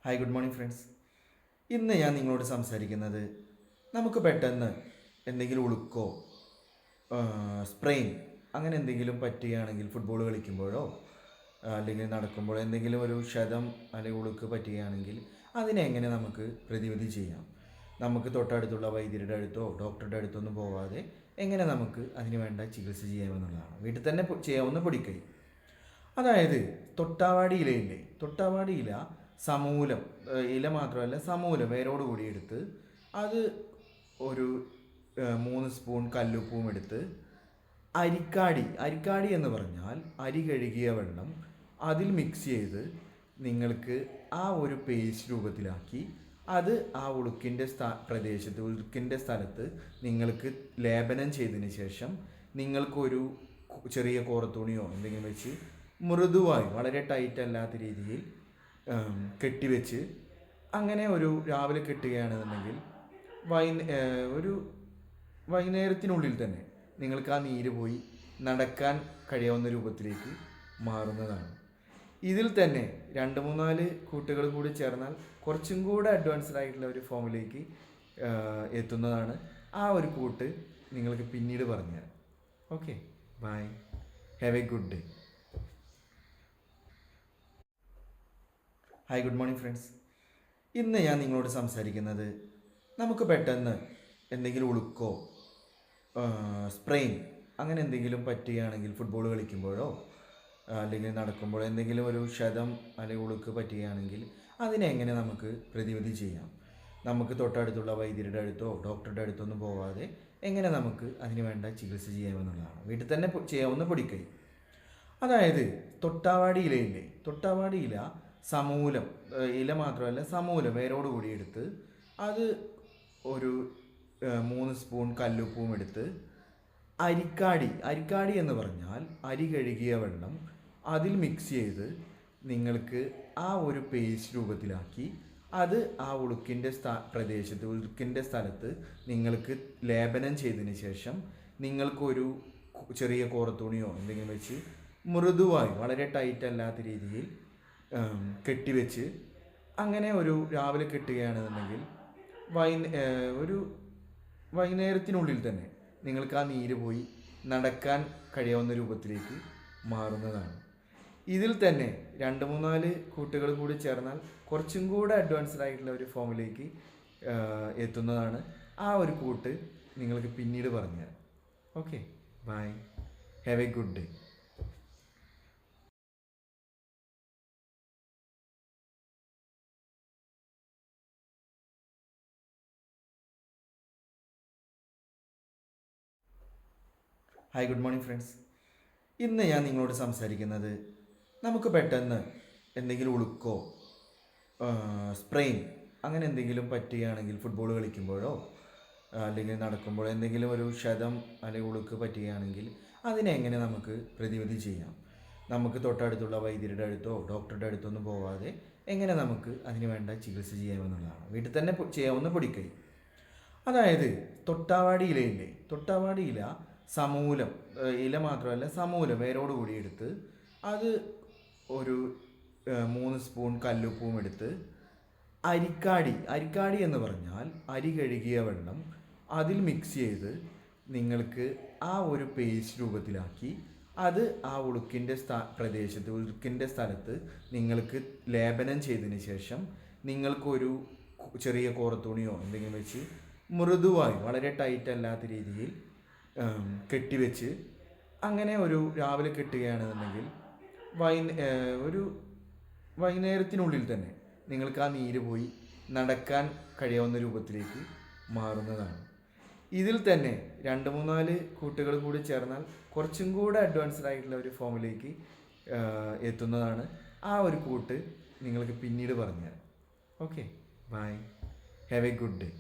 Hi good morning friends. ഇന്ന് ഞാൻ നിങ്ങളോട് സംസാരിക്കുന്നത് നമുക്ക് പെട്ടെന്ന് എന്തെങ്കിലും ഉളുക്കോ സ്പ്രെയിൻ അങ്ങനെ എന്തെങ്കിലും പറ്റുകയാണെങ്കിൽ ഫുട്ബോൾ കളിക്കുമ്പോഴോ അല്ലെങ്കിൽ നടക്കുമ്പോഴോ എന്തെങ്കിലും ഒരു ക്ഷതം അല്ലെങ്കിൽ ഉളുക്ക് പറ്റുകയാണെങ്കിൽ അതിനെ എങ്ങനെ നമുക്ക് പ്രതിവിധി ചെയ്യാം. നമുക്ക് തൊട്ടടുത്തുള്ള വൈദ്യരുടെ അടുത്തോ ഡോക്ടറുടെ അടുത്തോ ഒന്നും പോവാതെ എങ്ങനെ നമുക്ക് അതിന് വേണ്ട ചികിത്സ ചെയ്യാമെന്നുള്ളതാണ്. വീട്ടിൽ തന്നെ ചെയ്യാവുന്ന പൊടിക്കൈ. അതായത് തൊട്ടാവാടി ഇലയില്ലേ, തൊട്ടാവാടി ഇല സമൂലം, ഇല മാത്രമല്ല സമൂലം വേരോട് കൂടി എടുത്ത് അത് ഒരു 3 സ്പൂൺ കല്ലുപ്പും എടുത്ത് അരിക്കാടി എന്ന് പറഞ്ഞാൽ അരി കഴുകിയ വെള്ളം അതിൽ മിക്സ് ചെയ്ത് നിങ്ങൾക്ക് ആ ഒരു പേസ്റ്റ് രൂപത്തിലാക്കി അത് ആ ഉളുക്കിൻ്റെ സ്ഥലത്ത് നിങ്ങൾക്ക് ലേപനം ചെയ്തതിന് ശേഷം നിങ്ങൾക്കൊരു ചെറിയ കോറത്തുണിയോ എന്തെങ്കിലും വെച്ച് മൃദുവായി വളരെ ടൈറ്റ് അല്ലാത്ത രീതിയിൽ കെട്ടിവെച്ച് അങ്ങനെ ഒരു രാവിലെ കെട്ടുകയാണെന്നുണ്ടെങ്കിൽ ഒരു വൈകുന്നേരത്തിനുള്ളിൽ തന്നെ നിങ്ങൾക്ക് ആ നീര് പോയി നടക്കാൻ കഴിയാവുന്ന രൂപത്തിലേക്ക് മാറുന്നതാണ്. ഇതിൽ തന്നെ 2-3-4 കൂട്ടുകൾ കൂടി ചേർന്നാൽ കുറച്ചും കൂടെ അഡ്വാൻസ്ഡ് ആയിട്ടുള്ള ഒരു ഫോമിലേക്ക് എത്തുന്നതാണ്. ആ ഒരു കൂട്ട് നിങ്ങൾക്ക് പിന്നീട് പറഞ്ഞുതരാം. Okay, bye, have a good day. Hi good morning friends. ഇന്ന് ഞാൻ നിങ്ങളോട് സംസാരിക്കുന്നത് നമുക്ക് പെട്ടെന്ന് എന്തെങ്കിലും ഉളുക്കോ സ്പ്രെയിൻ അങ്ങനെ എന്തെങ്കിലും പറ്റുകയാണെങ്കിൽ ഫുട്ബോൾ കളിക്കുമ്പോഴോ അല്ലെങ്കിൽ നടക്കുമ്പോഴോ എന്തെങ്കിലും ഒരു ക്ഷതം അല്ലെങ്കിൽ ഉളുക്ക് പറ്റുകയാണെങ്കിൽ അതിനെ എങ്ങനെ നമുക്ക് പ്രതിവിധി ചെയ്യാം. നമുക്ക് തൊട്ടടുത്തുള്ള വൈദ്യരുടെ അടുത്തോ ഡോക്ടറുടെ അടുത്തോ ഒന്നും പോവാതെ എങ്ങനെ നമുക്ക് അതിന് വേണ്ട ചികിത്സ ചെയ്യാമെന്നുള്ളതാണ്. വീട്ടിൽ തന്നെ ചെയ്യാവുന്ന പൊടിക്കൈ. അതായത് തൊട്ടാവാടി ഇലയില്ലേ, തൊട്ടാവാടി ഇല സമൂലം, ഇല മാത്രമല്ല സമൂലം വേരോട് കൂടി എടുത്ത് അത് ഒരു 3 സ്പൂൺ കല്ലുപ്പും എടുത്ത് അരിക്കാടി എന്ന് പറഞ്ഞാൽ അരി കഴുകിയ വെള്ളം അതിൽ മിക്സ് ചെയ്ത് നിങ്ങൾക്ക് ആ ഒരു പേസ്റ്റ് രൂപത്തിലാക്കി അത് ആ ഉളുക്കിൻ്റെ സ്ഥലത്ത് നിങ്ങൾക്ക് ലേപനം ചെയ്തതിന് ശേഷം നിങ്ങൾക്കൊരു ചെറിയ കോറത്തുണിയോ എന്തെങ്കിലും വെച്ച് മൃദുവായി വളരെ ടൈറ്റ് അല്ലാത്ത രീതിയിൽ കെട്ടിവെച്ച് അങ്ങനെ ഒരു രാവിലെ കെട്ടുകയാണെന്നുണ്ടെങ്കിൽ ഒരു വൈകുന്നേരത്തിനുള്ളിൽ തന്നെ നിങ്ങൾക്ക് ആ നീര് പോയി നടക്കാൻ കഴിയാവുന്ന രൂപത്തിലേക്ക് മാറുന്നതാണ്. ഇതിൽ തന്നെ 2-3-4 കൂട്ടുകൾ കൂടി ചേർന്നാൽ കുറച്ചും കൂടെ അഡ്വാൻസ്ഡ് ആയിട്ടുള്ള ഒരു ഫോമിലേക്ക് എത്തുന്നതാണ്. ആ ഒരു കൂട്ട് നിങ്ങൾക്ക് പിന്നീട് പറഞ്ഞുതരാം. Okay, bye, have a good day. Hi good morning friends. ഇന്ന് ഞാൻ നിങ്ങളോട് സംസാരിക്കുന്നത് നമുക്ക് പെട്ടെന്ന് എന്തെങ്കിലും ഉളുക്കോ സ്പ്രെയിൻ അങ്ങനെ എന്തെങ്കിലും പറ്റുകയാണെങ്കിൽ ഫുട്ബോൾ കളിക്കുമ്പോഴോ അല്ലെങ്കിൽ നടക്കുമ്പോഴോ എന്തെങ്കിലും ഒരു ക്ഷതം അല്ലെങ്കിൽ ഉളുക്ക് പറ്റുകയാണെങ്കിൽ അതിനെ എങ്ങനെ നമുക്ക് പ്രതിവിധി ചെയ്യാം. നമുക്ക് തൊട്ടടുത്തുള്ള വൈദ്യരുടെ അടുത്തോ ഡോക്ടറുടെ അടുത്തോ ഒന്നും പോവാതെ എങ്ങനെ നമുക്ക് അതിന് വേണ്ട ചികിത്സ ചെയ്യാമെന്നുള്ളതാണ്. വീട്ടിൽ തന്നെ ചെയ്യാവുന്ന പൊടിക്കൈ. അതായത് തൊട്ടാവാടി ഇലയില്ലേ, തൊട്ടാവാടി ഇല സമൂലം, ഇല മാത്രമല്ല സമൂലം വേരോട് കൂടി എടുത്ത് അത് ഒരു 3 സ്പൂൺ കല്ലുപ്പും എടുത്ത് അരിക്കാടി എന്ന് പറഞ്ഞാൽ അരി കഴുകിയ വെള്ളം അതിൽ മിക്സ് ചെയ്ത് നിങ്ങൾക്ക് ആ ഒരു പേസ്റ്റ് രൂപത്തിലാക്കി അത് ആ ഉളുക്കിൻ്റെ സ്ഥലത്ത് നിങ്ങൾക്ക് ലേപനം ചെയ്തതിന് ശേഷം നിങ്ങൾക്കൊരു ചെറിയ കോറത്തുണിയോ എന്തെങ്കിലും വെച്ച് മൃദുവായി വളരെ ടൈറ്റ് അല്ലാത്ത രീതിയിൽ കെട്ടിവെച്ച് അങ്ങനെ ഒരു രാവിലെ കെട്ടുകയാണെന്നുണ്ടെങ്കിൽ ഒരു വൈകുന്നേരത്തിനുള്ളിൽ തന്നെ നിങ്ങൾക്ക് ആ നീര് പോയി നടക്കാൻ കഴിയാവുന്ന രൂപത്തിലേക്ക് മാറുന്നതാണ്. ഇതിൽ തന്നെ 2-3-4 കൂട്ടുകൾ കൂടി ചേർന്നാൽ കുറച്ചും കൂടെ അഡ്വാൻസ്ഡ് ആയിട്ടുള്ള ഒരു ഫോമിലേക്ക് എത്തുന്നതാണ്. ആ ഒരു കൂട്ട് നിങ്ങൾക്ക് പിന്നീട് പറഞ്ഞുതരാം. Okay, bye, have a good day.